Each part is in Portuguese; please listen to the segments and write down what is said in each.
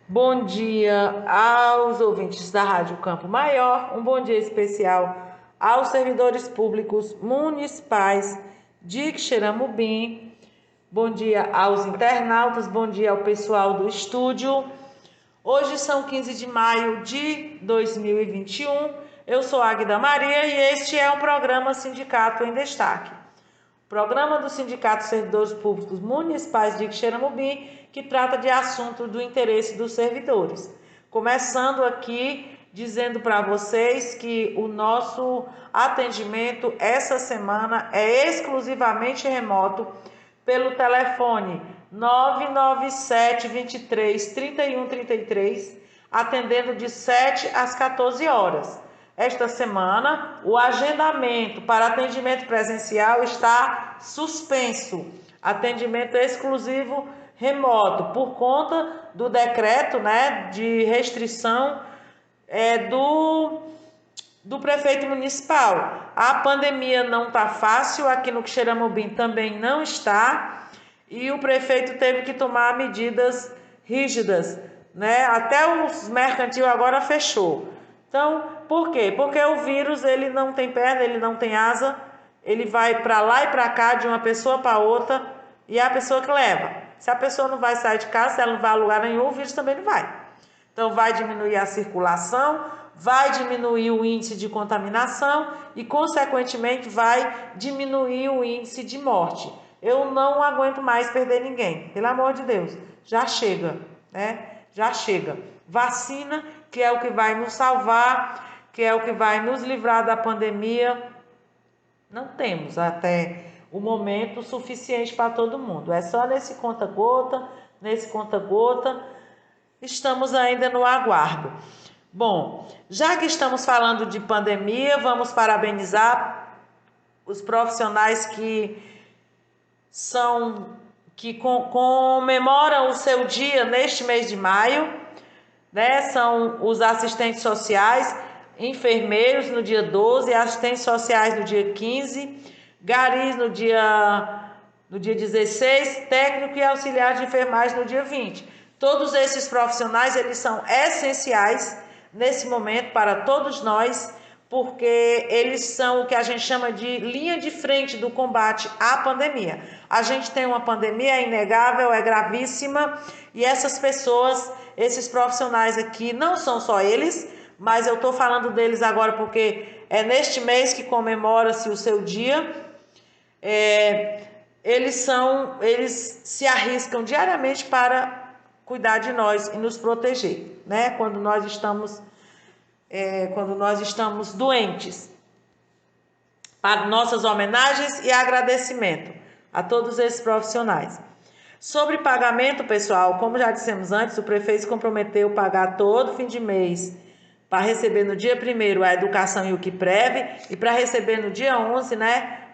Bom dia aos ouvintes da Rádio Campo Maior, um bom dia especial aos servidores públicos municipais de Xeramubim, bom dia aos internautas, bom dia ao pessoal do estúdio. Hoje são 15 de maio de 2021, eu sou Águida Maria e este é o programa Sindicato em Destaque. Programa do Sindicato de Servidores Públicos Municipais de Xeramubim, que trata de assuntos do interesse dos servidores. Começando aqui dizendo para vocês que o nosso atendimento essa semana é exclusivamente remoto pelo telefone 997 23 31 33, atendendo de 7 às 14 horas. Esta semana, o agendamento para atendimento presencial está suspenso. Atendimento exclusivo remoto, por conta do decreto, de restrição do prefeito municipal. A pandemia não está fácil, aqui no Xeramubim também não está, e o prefeito teve que tomar medidas rígidas, Até os mercantil agora fechou. Então, por quê? Porque o vírus, ele não tem perna, ele não tem asa, ele vai para lá e para cá, de uma pessoa para outra, e é a pessoa que leva. Se a pessoa não vai sair de casa, se ela não vai a lugar nenhum, o vírus também não vai. Então, vai diminuir a circulação, vai diminuir o índice de contaminação e, consequentemente, vai diminuir o índice de morte. Eu não aguento mais perder ninguém, pelo amor de Deus, já chega, Já chega. Vacina, que é o que vai nos salvar, que é o que vai nos livrar da pandemia, não temos até o momento suficiente para todo mundo. É só nesse conta-gota, estamos ainda no aguardo. Bom, já que estamos falando de pandemia, vamos parabenizar os profissionais que comemoram o seu dia neste mês de maio, São os assistentes sociais, enfermeiros no dia 12, assistentes sociais no dia 15, garis no dia 16, técnico e auxiliar de enfermagem no dia 20. Todos esses profissionais, eles são essenciais nesse momento para todos nós, porque eles são o que a gente chama de linha de frente do combate à pandemia. A gente tem uma pandemia, é inegável, é gravíssima, e essas pessoas, esses profissionais aqui, não são só eles, mas eu estou falando deles agora porque é neste mês que comemora-se o seu dia. Eles se arriscam diariamente para cuidar de nós e nos proteger, Quando nós estamos doentes. Para nossas homenagens e agradecimento a todos esses profissionais. Sobre pagamento, pessoal, como já dissemos antes, o prefeito se comprometeu a pagar todo fim de mês para receber no dia 1º a educação e o QUIPREV e para receber no dia 11,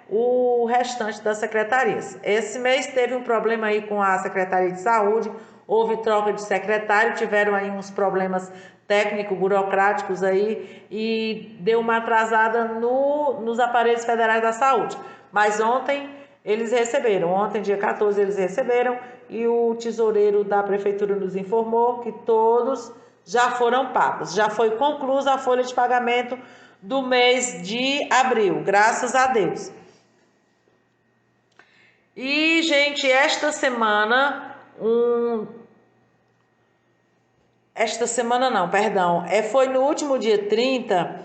o restante das secretarias. Esse mês teve um problema aí com a Secretaria de Saúde, houve troca de secretário, tiveram aí uns problemas técnico-burocráticos aí e deu uma atrasada nos aparelhos federais da saúde. Mas ontem, dia 14, eles receberam e o tesoureiro da prefeitura nos informou que todos já foram pagos. Já foi conclusa a folha de pagamento do mês de abril, graças a Deus. E, gente, foi no último dia 30,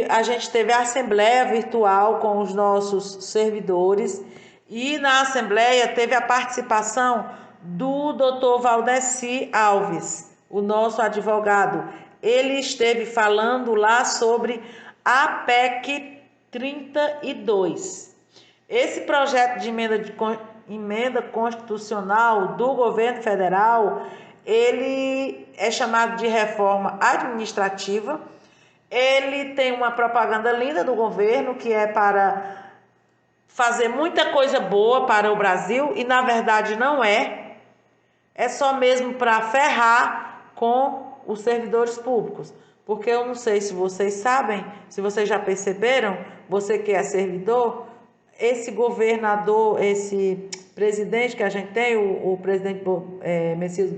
a gente teve a assembleia virtual com os nossos servidores e na assembleia teve a participação do Dr. Valdeci Alves, o nosso advogado. Ele esteve falando lá sobre a PEC 32. Esse projeto de emenda constitucional do governo federal, ele é chamado de reforma administrativa. Ele tem uma propaganda linda do governo, que é para fazer muita coisa boa para o Brasil, e na verdade não é. É só mesmo para ferrar com os servidores públicos. Porque eu não sei se vocês sabem, se vocês já perceberam, você que é servidor, esse governador, esse presidente que a gente tem, o presidente Messias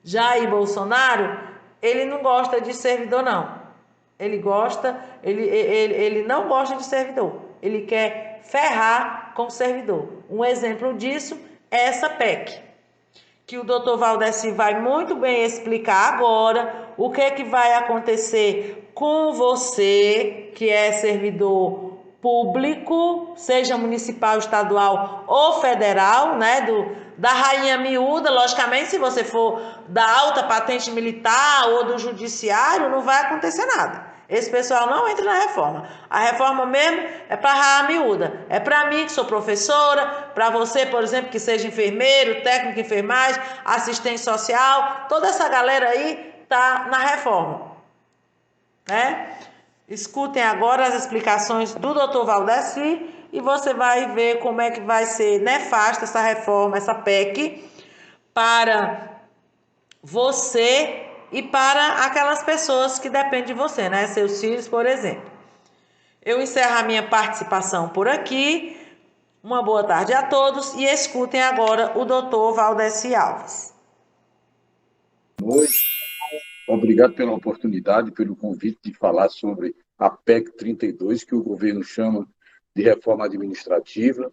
Jair Bolsonaro, ele não gosta de servidor, não. Ele não gosta de servidor. Ele quer ferrar com o servidor. Um exemplo disso é essa PEC, que o doutor Valdeci vai muito bem explicar agora o que vai acontecer com você, que é servidor público, seja municipal, estadual ou federal, né, da rainha miúda. Logicamente, se você for da alta patente militar ou do judiciário, não vai acontecer nada. Esse pessoal não entra na reforma. A reforma mesmo é para a rainha miúda. É para mim, que sou professora, para você, por exemplo, que seja enfermeiro, técnico de enfermagem, assistente social. Toda essa galera aí tá na reforma, né? Escutem agora as explicações do Dr. Valdeci e você vai ver como é que vai ser nefasta essa reforma, essa PEC, para você e para aquelas pessoas que dependem de você, né? Seus filhos, por exemplo. Eu encerro a minha participação por aqui. Uma boa tarde a todos e escutem agora o Dr. Valdeci Alves. Oi, obrigado pela oportunidade, pelo convite de falar sobre a PEC 32, que o governo chama de reforma administrativa.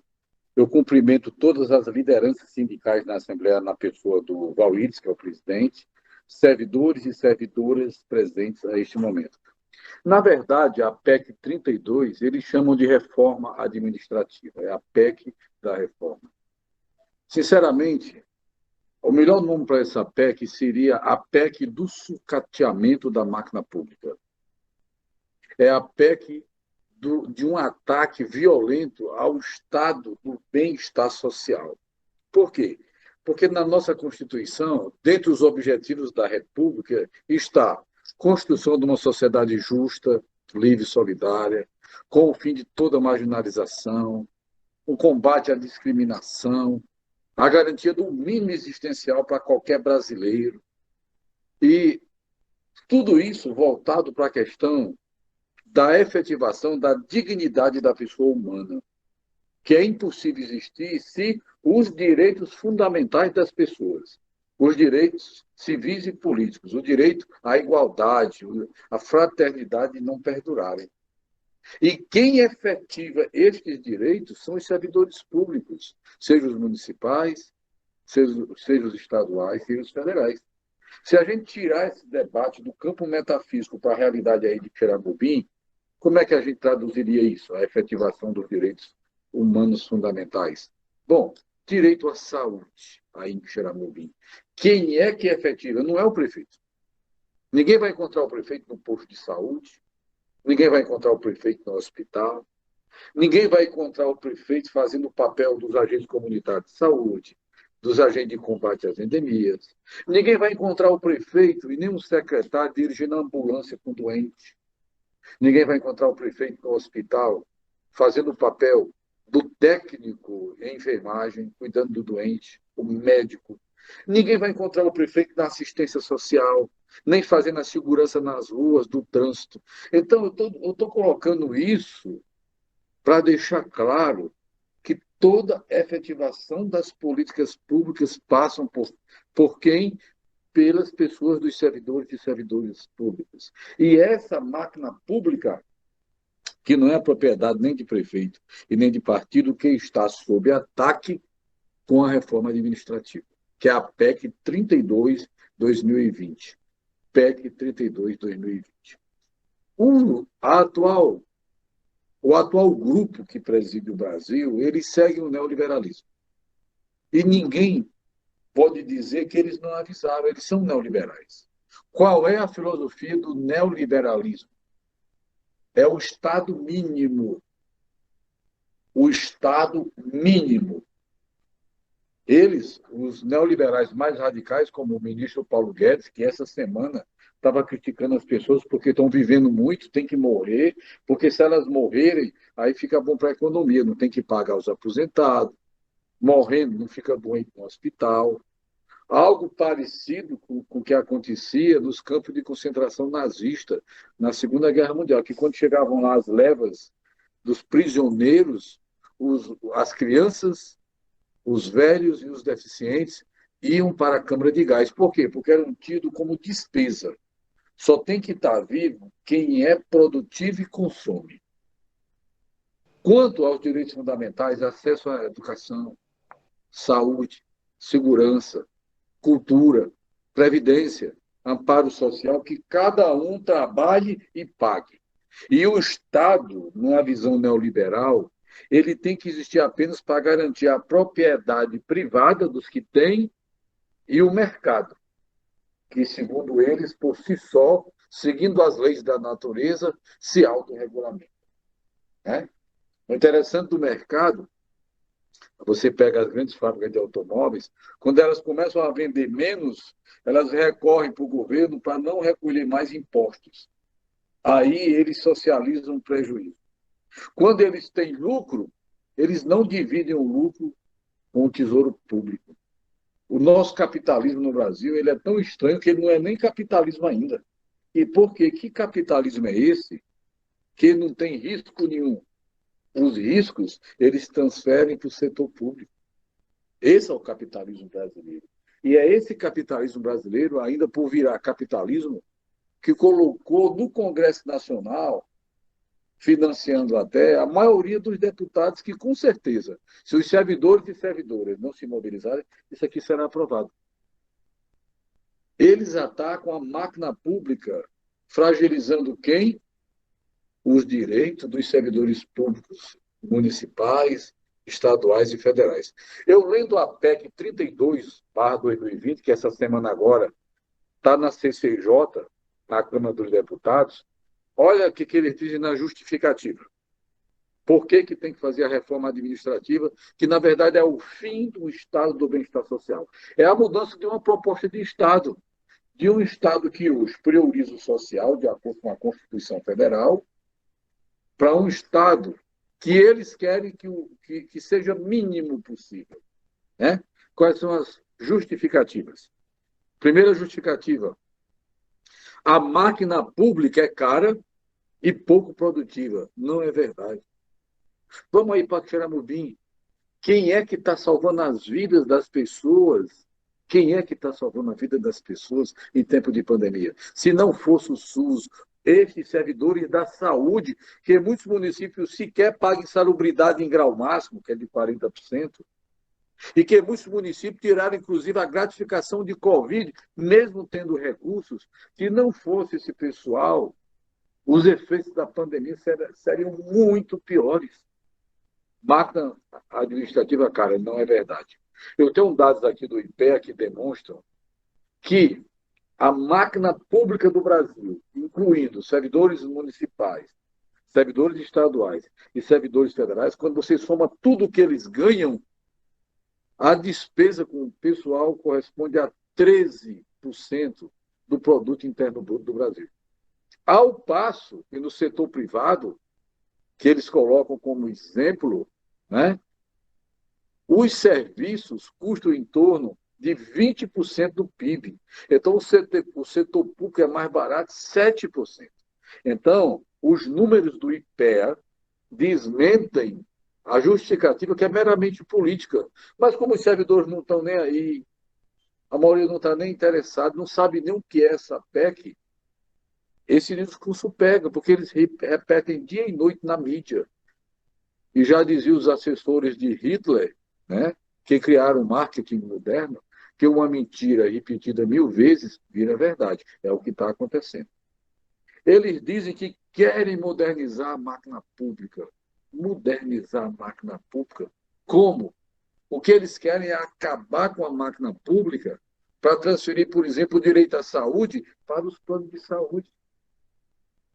Eu cumprimento todas as lideranças sindicais na Assembleia, na pessoa do Valíris, que é o presidente, servidores e servidoras presentes a este momento. Na verdade, a PEC 32, eles chamam de reforma administrativa, é a PEC da reforma. Sinceramente, o melhor nome para essa PEC seria a PEC do sucateamento da máquina pública. É a PEC de um ataque violento ao estado do bem-estar social. Por quê? Porque na nossa Constituição, dentre os objetivos da República, está a construção de uma sociedade justa, livre e solidária, com o fim de toda marginalização, o combate à discriminação, a garantia do mínimo existencial para qualquer brasileiro. E tudo isso voltado para a questão da efetivação da dignidade da pessoa humana, que é impossível existir se os direitos fundamentais das pessoas, os direitos civis e políticos, o direito à igualdade, à fraternidade não perdurarem. E quem efetiva estes direitos são os servidores públicos, seja os municipais, seja os estaduais, seja os federais. Se a gente tirar esse debate do campo metafísico para a realidade aí de Xeramobim, como é que a gente traduziria isso, a efetivação dos direitos humanos fundamentais? Bom, direito à saúde, aí em Xeramobim. Quem é que efetiva? Não é o prefeito. Ninguém vai encontrar o prefeito no posto de saúde, ninguém vai encontrar o prefeito no hospital, ninguém vai encontrar o prefeito fazendo o papel dos agentes comunitários de saúde, dos agentes de combate às endemias. Ninguém vai encontrar o prefeito e nem um secretário dirigindo a ambulância com doente. Ninguém vai encontrar o prefeito no hospital fazendo o papel do técnico em enfermagem, cuidando do doente, o médico. Ninguém vai encontrar o prefeito na assistência social, nem fazendo a segurança nas ruas, do trânsito. Então, eu estou colocando isso para deixar claro que toda efetivação das políticas públicas passam por quem? Pelas pessoas dos servidores e servidoras públicas. E essa máquina pública, que não é propriedade nem de prefeito e nem de partido, que está sob ataque com a reforma administrativa, que é a PEC 32/2020. PEC 32/2020. O atual grupo que preside o Brasil, eles seguem o neoliberalismo. E ninguém pode dizer que eles não avisaram, eles são neoliberais. Qual é a filosofia do neoliberalismo? É o Estado mínimo. O Estado mínimo. Eles, os neoliberais mais radicais, como o ministro Paulo Guedes, que essa semana estava criticando as pessoas porque estão vivendo muito, tem que morrer, porque se elas morrerem, aí fica bom para a economia, não tem que pagar os aposentados, morrendo não fica bom ir para o hospital. Algo parecido com o que acontecia nos campos de concentração nazista na Segunda Guerra Mundial, que quando chegavam lá as levas dos prisioneiros, as crianças, os velhos e os deficientes iam para a Câmara de Gás. Por quê? Porque eram tidos como despesa. Só tem que estar vivo quem é produtivo e consome. Quanto aos direitos fundamentais, acesso à educação, saúde, segurança, cultura, previdência, amparo social, que cada um trabalhe e pague. E o Estado, numa visão neoliberal, ele tem que existir apenas para garantir a propriedade privada dos que têm e o mercado, que, segundo eles, por si só, seguindo as leis da natureza, se autorregulamenta. Né? O interessante do mercado, você pega as grandes fábricas de automóveis, quando elas começam a vender menos, elas recorrem para o governo para não recolher mais impostos. Aí eles socializam o prejuízo. Quando eles têm lucro, eles não dividem o lucro com o tesouro público. O nosso capitalismo no Brasil ele é tão estranho que ele não é nem capitalismo ainda. E por quê? Que capitalismo é esse que não tem risco nenhum? Os riscos eles transferem para o setor público. Esse é o capitalismo brasileiro. E é esse capitalismo brasileiro, ainda por virar capitalismo, que colocou no Congresso Nacional, financiando até a maioria dos deputados que, com certeza, se os servidores e servidoras não se mobilizarem, isso aqui será aprovado. Eles atacam a máquina pública, fragilizando quem? Os direitos dos servidores públicos municipais, estaduais e federais. Eu lendo a PEC 32/2020, que essa semana agora está na CCJ, na Câmara dos Deputados, olha o que eles dizem na justificativa. Por que tem que fazer a reforma administrativa, que na verdade é o fim do Estado do bem-estar social? É a mudança de uma proposta de Estado, de um Estado que hoje prioriza o social, de acordo com a Constituição Federal, para um Estado que eles querem que seja mínimo possível. Né? Quais são as justificativas? Primeira justificativa: a máquina pública é cara e pouco produtiva. Não é verdade. Vamos aí para Xeramubim. Quem é que está salvando as vidas das pessoas? Quem é que está salvando a vida das pessoas em tempo de pandemia? Se não fosse o SUS, esses servidores da saúde, que muitos municípios sequer pagam insalubridade em grau máximo, que é de 40%, e que muitos municípios tiraram, inclusive, a gratificação de Covid, mesmo tendo recursos. Se não fosse esse pessoal, os efeitos da pandemia seriam muito piores. Máquina administrativa, cara, não é verdade. Eu tenho dados aqui do IPEA que demonstram que a máquina pública do Brasil, incluindo servidores municipais, servidores estaduais e servidores federais, quando você soma tudo que eles ganham, a despesa com o pessoal corresponde a 13% do produto interno bruto do Brasil. Ao passo que no setor privado, que eles colocam como exemplo, né, os serviços custam em torno de 20% do PIB. Então, o setor público é mais barato, 7%. Então, os números do IPEA desmentem a justificativa, que é meramente política. Mas como os servidores não estão nem aí, a maioria não está nem interessada, não sabe nem o que é essa PEC, esse discurso pega, porque eles repetem dia e noite na mídia. E já diziam os assessores de Hitler, né, que criaram o marketing moderno, que uma mentira repetida 1000 vezes vira verdade. É o que está acontecendo. Eles dizem que querem modernizar a máquina pública. Modernizar a máquina pública? Como? O que eles querem é acabar com a máquina pública para transferir, por exemplo, o direito à saúde para os planos de saúde.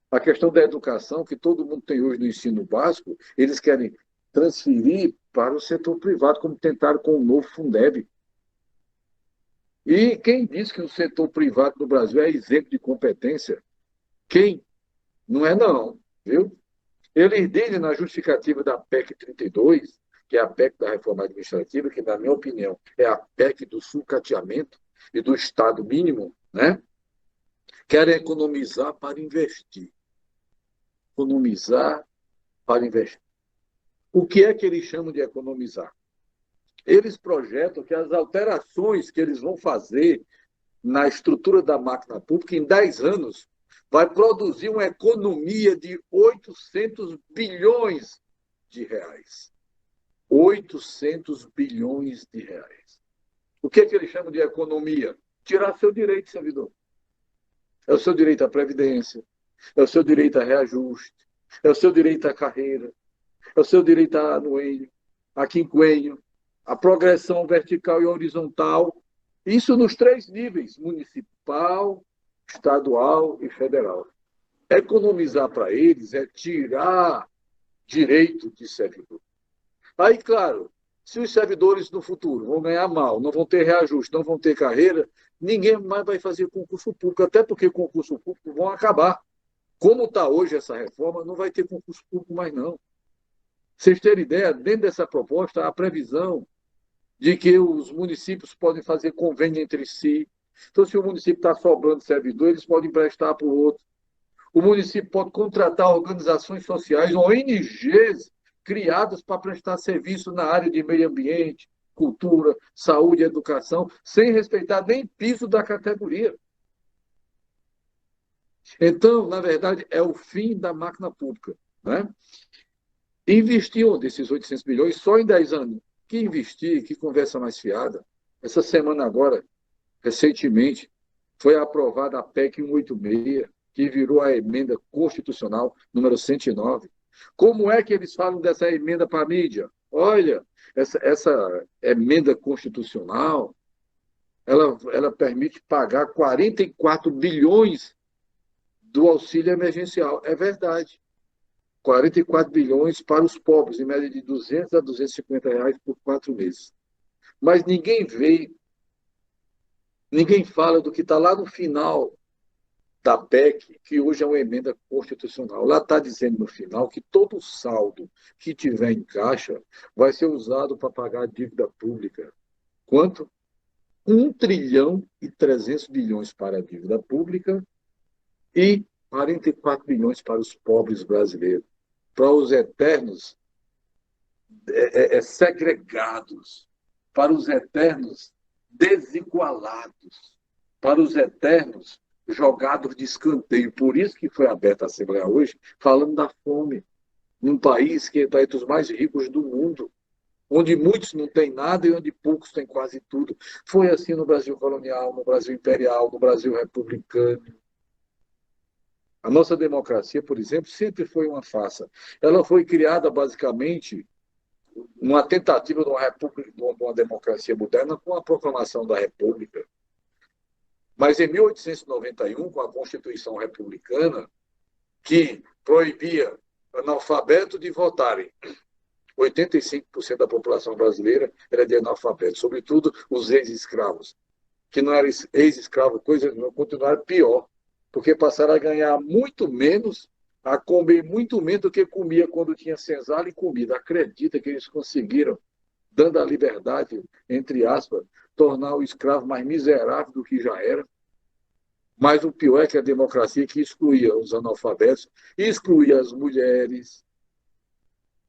A questão da educação, que todo mundo tem hoje no ensino básico, eles querem transferir para o setor privado, como tentaram com o novo Fundeb. E quem diz que o setor privado no Brasil é exemplo de competência? Quem? Não é não, viu? Eles dizem na justificativa da PEC 32, que é a PEC da reforma administrativa, que, na minha opinião, é a PEC do sucateamento e do Estado mínimo, né? Querem economizar para investir. Economizar para investir. O que é que eles chamam de economizar? Eles projetam que as alterações que eles vão fazer na estrutura da máquina pública, em 10 anos, vai produzir uma economia de 800 bilhões de reais. 800 bilhões de reais. O que eles chamam de economia? Tirar seu direito, servidor. É o seu direito à previdência, é o seu direito a reajuste, é o seu direito à carreira, é o seu direito a anuênio, a quinquênio, a progressão vertical e horizontal. Isso nos 3 níveis, municipal, estadual e federal. Economizar para eles é tirar direito de servidor. Aí, claro, se os servidores no futuro vão ganhar mal, não vão ter reajuste, não vão ter carreira, ninguém mais vai fazer concurso público, até porque concurso público vão acabar. Como está hoje essa reforma, não vai ter concurso público mais não. Vocês terem ideia, dentro dessa proposta, há a previsão de que os municípios podem fazer convênio entre si. Então, se o município está sobrando servidor, eles podem emprestar para o outro. O município pode contratar organizações sociais, ONGs, criadas para prestar serviço na área de meio ambiente, cultura, saúde e educação, sem respeitar nem piso da categoria. Então, na verdade, é o fim da máquina pública. Né? Investir onde esses 800 bilhões só em 10 anos? Que investir, que conversa mais fiada. Essa semana agora, recentemente, foi aprovada a PEC 186, que virou a emenda constitucional número 109. Como é que eles falam dessa emenda para a mídia? Olha, essa emenda constitucional, ela permite pagar 44 bilhões do auxílio emergencial. É verdade. 44 bilhões para os pobres, em média de 200 a 250 reais por 4 meses. Mas ninguém vê, ninguém fala do que está lá no final da PEC, que hoje é uma emenda constitucional. Lá está dizendo no final que todo o saldo que tiver em caixa vai ser usado para pagar a dívida pública. Quanto? 1 trilhão e 300 bilhões para a dívida pública e 44 bilhões para os pobres brasileiros, para os eternos segregados, para os eternos desigualados, para os eternos jogados de escanteio. Por isso que foi aberta a Assembleia hoje, falando da fome, num país que está entre os mais ricos do mundo, onde muitos não têm nada e onde poucos têm quase tudo. Foi assim no Brasil colonial, no Brasil imperial, no Brasil republicano. A nossa democracia, por exemplo, sempre foi uma farsa. Ela foi criada basicamente uma tentativa de uma república, de uma democracia moderna com a proclamação da República. Mas em 1891, com a Constituição Republicana, que proibia analfabetos de votarem, 85% da população brasileira era de analfabetos, sobretudo os ex-escravos, que não eram ex-escravos, coisa não, continuaram pior, porque passaram a ganhar muito menos, a comer muito menos do que comia quando tinha senzala e comida. Acredita que eles conseguiram, dando a liberdade, entre aspas, tornar o escravo mais miserável do que já era. Mas o pior é que a democracia que excluía os analfabetos, excluía as mulheres.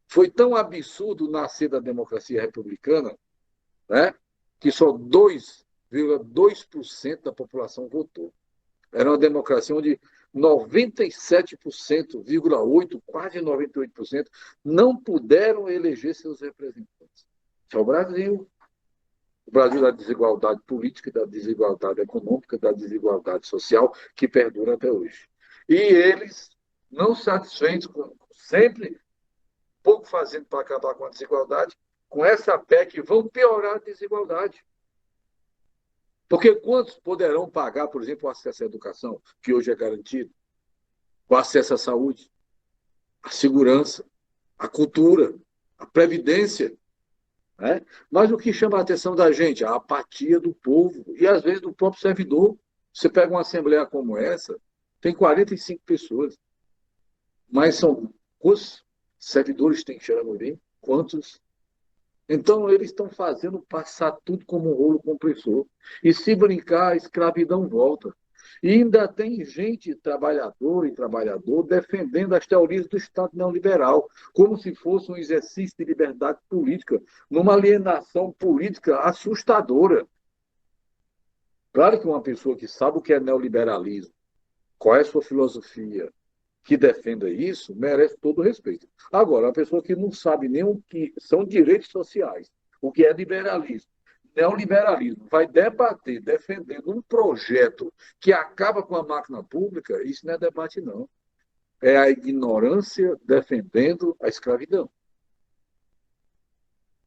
Foi tão absurdo nascer da democracia republicana, né, que só 2,2% da população votou. Era uma democracia onde 97,8%, quase 98%, não puderam eleger seus representantes. Isso é o Brasil. O Brasil da desigualdade política, da desigualdade econômica, da desigualdade social, que perdura até hoje. E eles, não satisfeitos, sempre pouco fazendo para acabar com a desigualdade, com essa PEC vão piorar a desigualdade. Porque quantos poderão pagar, por exemplo, o acesso à educação, que hoje é garantido, o acesso à saúde, à segurança, à cultura, à previdência? Né? Mas o que chama a atenção da gente? A apatia do povo e, às vezes, do próprio servidor. Você pega uma assembleia como essa, tem 45 pessoas, mas são quantos servidores tem Xeramobim? Quantos? Então, eles estão fazendo passar tudo como um rolo compressor. E se brincar, a escravidão volta. E ainda tem gente, trabalhador e trabalhador, defendendo as teorias do Estado neoliberal, como se fosse um exercício de liberdade política, numa alienação política assustadora. Claro que uma pessoa que sabe o que é neoliberalismo, qual é a sua filosofia, que defenda isso, merece todo o respeito. Agora, a pessoa que não sabe nem o que são direitos sociais, o que é liberalismo, neoliberalismo, vai debater defendendo um projeto que acaba com a máquina pública, isso não é debate, não. É a ignorância defendendo a escravidão.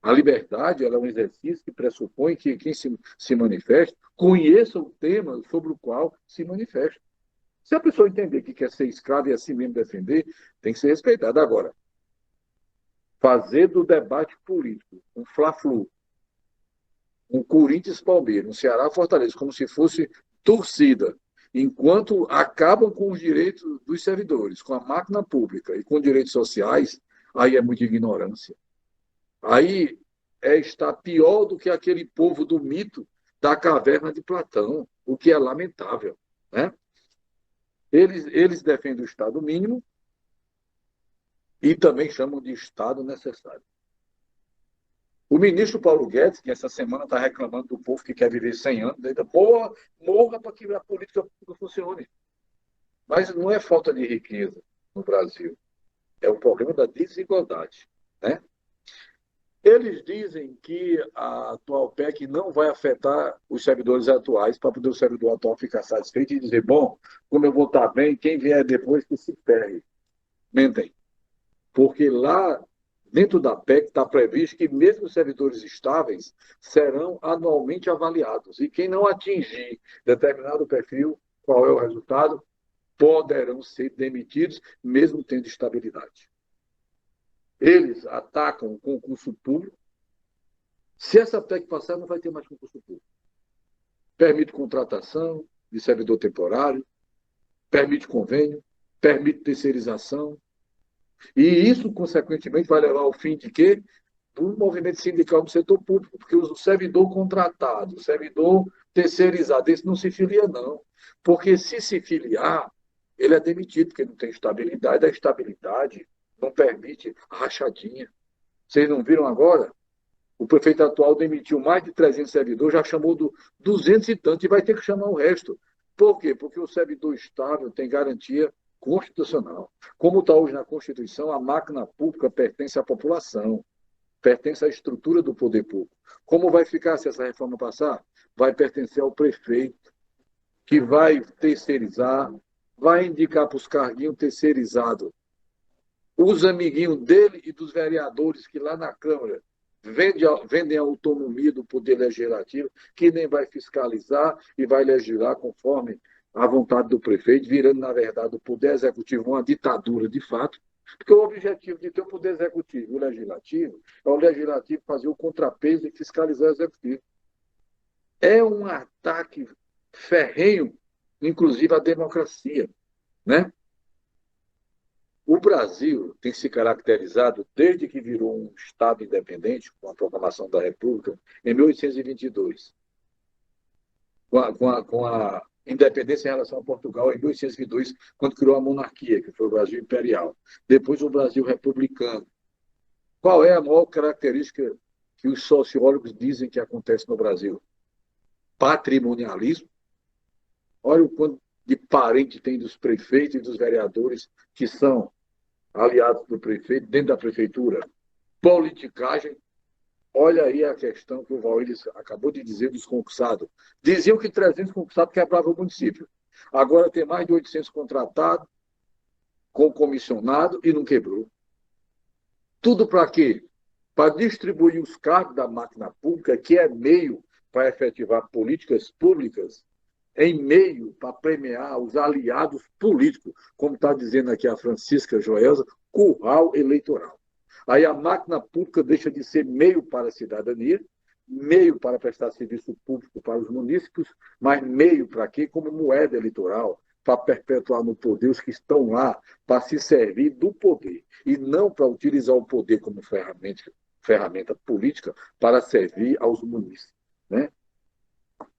A liberdade ela é um exercício que pressupõe que quem se manifesta conheça o tema sobre o qual se manifesta. Se a pessoa entender que quer ser escravo e assim mesmo defender, tem que ser respeitada. Agora, fazer do debate político um fla-flu, um Corinthians-Palmeiras, um Ceará-Fortaleza, como se fosse torcida, enquanto acabam com os direitos dos servidores, com a máquina pública e com direitos sociais, aí é muita ignorância. Aí está pior do que aquele povo do mito da caverna de Platão, o que é lamentável, né? Eles defendem o Estado mínimo e também chamam de Estado necessário. O ministro Paulo Guedes, que essa semana está reclamando do povo que quer viver 100 anos, ainda morra para que a política pública funcione. Mas não é falta de riqueza no Brasil, é o problema da desigualdade, né? Eles dizem que a atual PEC não vai afetar os servidores atuais para poder o servidor atual ficar satisfeito e dizer, bom, como eu vou estar bem, quem vier depois que se ferre. Mentem. Porque lá, dentro da PEC, está previsto que mesmo os servidores estáveis serão anualmente avaliados. E quem não atingir determinado perfil, qual é o resultado? Poderão ser demitidos, mesmo tendo estabilidade. Eles atacam o concurso público. Se essa PEC passar, não vai ter mais concurso público. Permite contratação de servidor temporário, permite convênio, permite terceirização. E isso, consequentemente, vai levar ao fim de quê? Do movimento sindical do setor público, porque o servidor contratado, o servidor terceirizado, esse não se filia, não. Porque se filiar, ele é demitido, porque não tem estabilidade. A estabilidade não permite rachadinha. Vocês não viram agora? O prefeito atual demitiu mais de 300 servidores, já chamou 200 e tanto, e vai ter que chamar o resto. Por quê? Porque o servidor estável tem garantia constitucional. Como está hoje na Constituição, a máquina pública pertence à população, pertence à estrutura do poder público. Como vai ficar se essa reforma passar? Vai pertencer ao prefeito, que vai terceirizar, vai indicar para os carguinhos terceirizados os amiguinhos dele e dos vereadores que lá na Câmara vendem a autonomia do Poder Legislativo, que nem vai fiscalizar e vai legislar conforme a vontade do prefeito, virando, na verdade, o Poder Executivo uma ditadura de fato, porque o objetivo de ter o Poder Executivo e o Legislativo é o Legislativo fazer o contrapeso e fiscalizar o Executivo. É um ataque ferrenho, inclusive, à democracia, né? O Brasil tem se caracterizado, desde que virou um Estado independente, com a proclamação da República, em 1822, com a independência em relação a Portugal, em 1822, quando criou a monarquia, que foi o Brasil imperial. Depois, o Brasil republicano. Qual é a maior característica que os sociólogos dizem que acontece no Brasil? Patrimonialismo. Olha o quanto de parente tem dos prefeitos e dos vereadores que são aliados do prefeito, dentro da prefeitura. Politicagem. Olha aí a questão que o Valírio acabou de dizer dos concursados. Diziam que 300 concursados quebravam o município. Agora tem mais de 800 contratados, com comissionado, e não quebrou. Tudo para quê? Para distribuir os cargos da máquina pública, que é meio para efetivar políticas públicas, em meio para premiar os aliados políticos, como está dizendo aqui a Francisca Joelza, curral eleitoral. Aí a máquina pública deixa de ser meio para a cidadania, meio para prestar serviço público para os munícipes, mas meio para quê? Como moeda eleitoral, para perpetuar no poder os que estão lá para se servir do poder, e não para utilizar o poder como ferramenta política para servir aos munícipes, né?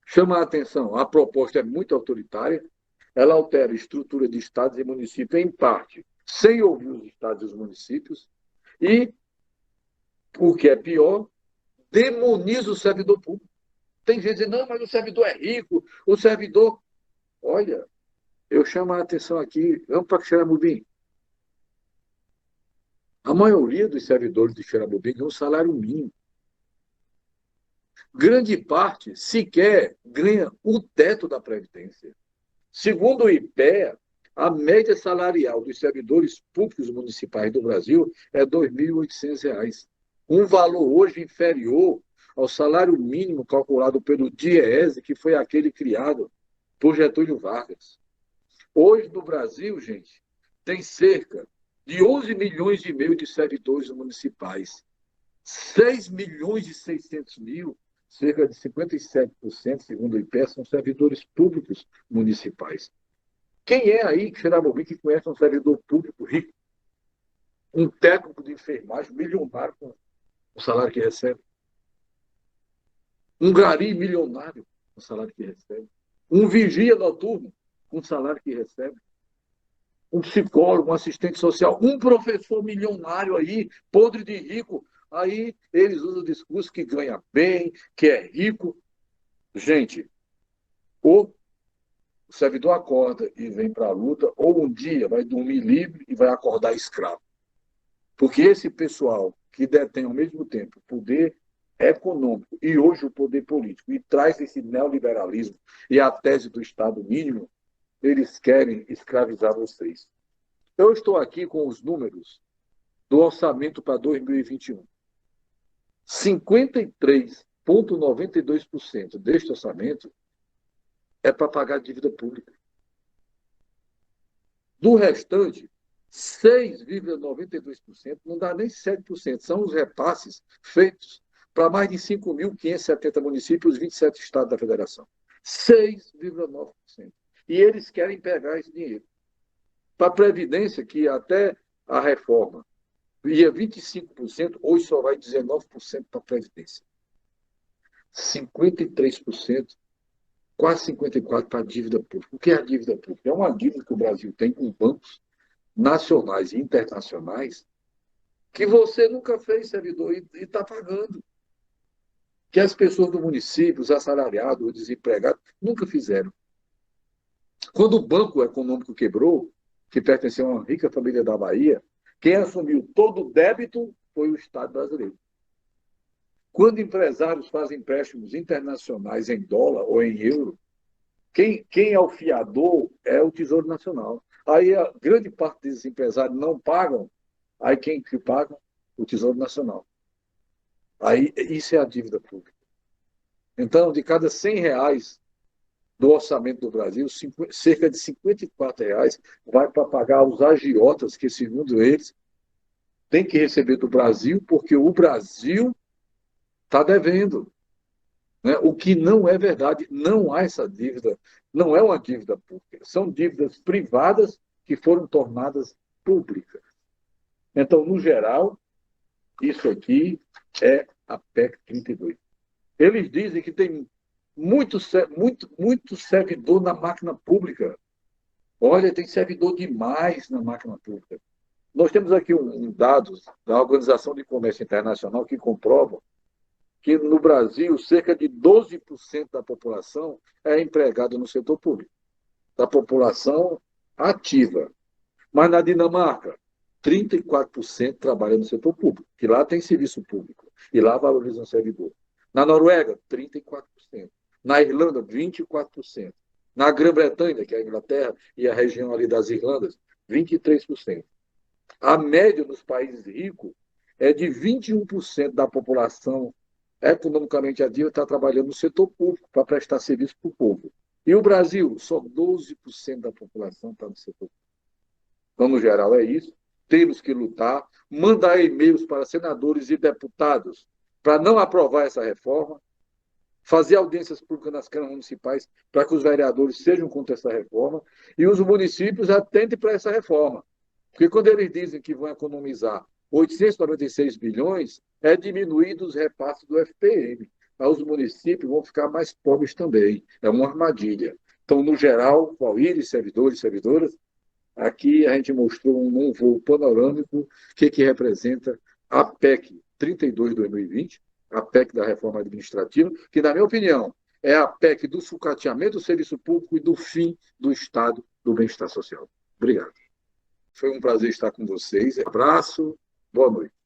Chama a atenção, a proposta é muito autoritária, ela altera a estrutura de estados e municípios em parte, sem ouvir os estados e os municípios, e, o que é pior, demoniza o servidor público. Tem gente dizendo, não, mas o servidor é rico, o servidor... Olha, eu chamo a atenção aqui, vamos para Xeramubim. A maioria dos servidores de Xeramubim ganha um salário mínimo. Grande parte sequer ganha o teto da Previdência. Segundo o IPEA, a média salarial dos servidores públicos municipais do Brasil é R$ 2.800. Um valor hoje inferior ao salário mínimo calculado pelo DIEESE, que foi aquele criado por Getúlio Vargas. Hoje, no Brasil, gente, tem cerca de 11 milhões e meio de servidores municipais. 6 milhões e 600 mil, cerca de 57%, segundo o IPEA, são servidores públicos municipais. Quem é aí, Xeramubim, que conhece um servidor público rico? Um técnico de enfermagem milionário com o salário que recebe? Um gari milionário com o salário que recebe? Um vigia noturno com o salário que recebe? Um psicólogo, um assistente social, um professor milionário aí, podre de rico, aí eles usam o discurso que ganha bem, que é rico. Gente, ou o servidor acorda e vem para a luta, ou um dia vai dormir livre e vai acordar escravo. Porque esse pessoal que detém ao mesmo tempo o poder econômico e hoje o poder político, e traz esse neoliberalismo e a tese do Estado mínimo, eles querem escravizar vocês. Eu estou aqui com os números do orçamento para 2021. 53,92% deste orçamento é para pagar dívida pública. Do restante, 6,92%, não dá nem 7%, são os repasses feitos para mais de 5.570 municípios, 27 estados da federação. 6,9%. E eles querem pegar esse dinheiro. Para a Previdência, que até a reforma ia 25%, hoje só vai 19% para a Previdência. 53%, quase 54% para a dívida pública. O que é a dívida pública? É uma dívida que o Brasil tem com bancos nacionais e internacionais que você nunca fez, servidor, e está pagando. Que as pessoas do município, os assalariados, os desempregados, nunca fizeram. Quando o Banco Econômico quebrou, que pertenceu a uma rica família da Bahia, quem assumiu todo o débito foi o Estado brasileiro. Quando empresários fazem empréstimos internacionais em dólar ou em euro, quem é o fiador é o Tesouro Nacional. Aí a grande parte desses empresários não pagam, aí quem que paga? O Tesouro Nacional. Aí isso é a dívida pública. Então, de cada R$ 100 do orçamento do Brasil, cerca de R$ 54 vai para pagar os agiotas que, segundo eles, tem que receber do Brasil, porque o Brasil está devendo. Né? O que não é verdade, não há essa dívida, não é uma dívida pública, são dívidas privadas que foram tornadas públicas. Então, no geral, isso aqui é a PEC 32. Eles dizem que tem muito servidor na máquina pública. Olha, tem servidor demais na máquina pública. Nós temos aqui dados da Organização de Comércio Internacional que comprovam que no Brasil cerca de 12% da população é empregada no setor público, da população ativa. Mas na Dinamarca, 34% trabalha no setor público, que lá tem serviço público, e lá valorizam o servidor. Na Noruega, 34%. Na Irlanda, 24%. Na Grã-Bretanha, que é a Inglaterra e a região ali das Irlandas, 23%. A média dos países ricos é de 21% da população economicamente ativa está trabalhando no setor público para prestar serviço para o povo. E o Brasil, só 12% da população está no setor público. Então, no geral, é isso. Temos que lutar, mandar e-mails para senadores e deputados para não aprovar essa reforma, fazer audiências públicas nas câmaras municipais para que os vereadores sejam contra essa reforma e os municípios atentem para essa reforma. Porque quando eles dizem que vão economizar 896 bilhões, é diminuído os repasses do FPM. Aí os municípios vão ficar mais pobres também. É uma armadilha. Então, no geral, Valírio, servidores e servidoras, aqui a gente mostrou um voo panorâmico que representa a PEC 32 de 2020, a PEC da reforma administrativa, que, na minha opinião, é a PEC do sucateamento do serviço público e do fim do Estado do bem-estar social. Obrigado. Foi um prazer estar com vocês. Abraço, boa noite.